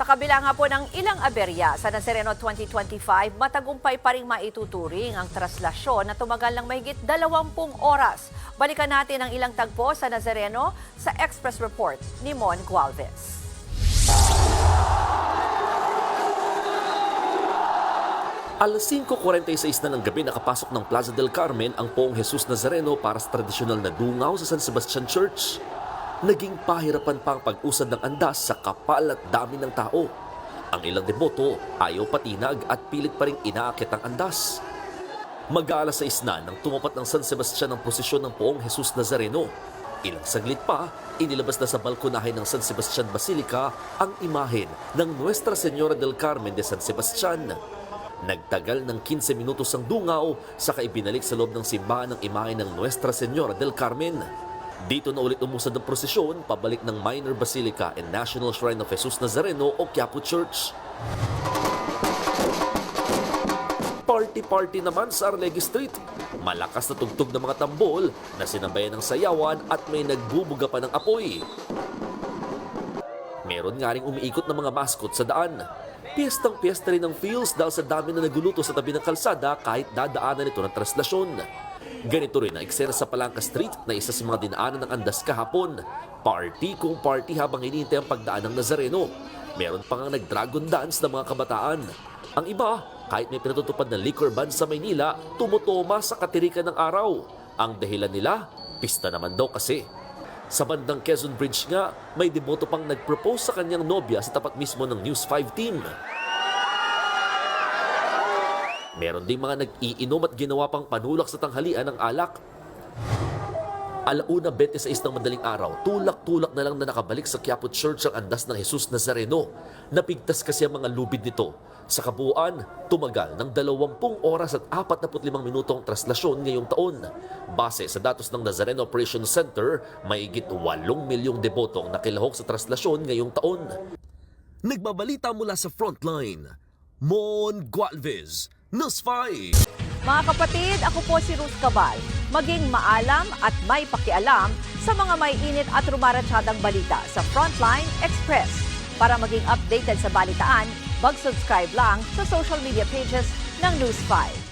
kabila nga po ng ilang aberya sa Nazareno 2025, matagumpay pa rin maituturing ang traslasyon na tumagal ng mahigit 20 oras. Balikan natin ang ilang tagpo sa Nazareno sa Express Report ni Mon Gualvez. Alas 5:46 na ng gabi nakapasok ng Plaza del Carmen ang Poong Jesus Nazareno para sa tradisyonal na dungaw sa San Sebastian Church. Naging pahirapan pa ang pag-usad ng andas sa kapal at dami ng tao. Ang ilang deboto ayaw patinag at pilit pa rin inaakit ang andas. Mag-aalas 6 na nang tumapat ng San Sebastian ang prosesyon ng Poong Jesus Nazareno. Ilang saglit pa, inilabas na sa balkonahe ng San Sebastian Basilica ang imahen ng Nuestra Señora del Carmen de San Sebastian. Nagtagal ng 15 minutos ang dungaw, saka ibinalik sa loob ng simbahan ang imahe ng Nuestra Señora del Carmen. Dito na ulit umusad ang prosesyon pabalik ng Minor Basilica and National Shrine of Jesus Nazareno o Quiapo Church. Party-party naman sa Arlegui Street. Malakas na tugtog ng mga tambol na sinabayan ng sayawan at may nagbubuga pa ng apoy. Meron nga ring umiikot ng mga mascot sa daan. Piyestang-piyesta rin ng feels dahil sa dami na naguluto sa tabi ng kalsada kahit dadaanan ito ng traslasyon. Ganito rin ang eksena sa Palangka Street na isa sa mga dinaanan ng andas kahapon. Party kung party habang hinihintay ang pagdaan ng Nazareno. Meron pa nga nag-dragon dance ng mga kabataan. Ang iba, kahit may pinatutupad na liquor ban sa Maynila, tumutoma sa katirikan ng araw. Ang dahilan nila, pista naman daw kasi. Sa bandang Quezon Bridge nga, may deboto pang nag-propose sa kanyang nobya sa tapat mismo ng News 5 team. Meron ding mga nag-iinom at ginawa pang panulak sa tanghalian ng alak. 1:26 ng madaling araw, tulak-tulak na lang na nakabalik sa Quiapo Church ang andas ng Jesus Nazareno. Napigtas kasi ang mga lubid nito. Sa kabuuan, tumagal ng 20 oras at 45 minuto ang traslasyon ngayong taon. Base sa datos ng Nazareno Operations Center, mahigit 8 milyong debotong nakilahok sa traslasyon ngayong taon. Nagbabalita mula sa Frontline, Mon Gualvez, News 5. Mga kapatid, ako po si Ruth Cabal. Maging maalam at may pakialam sa mga may init at rumaratsyadang balita sa Frontline Express. Para maging updated sa balitaan, mag-subscribe lang sa social media pages ng News 5.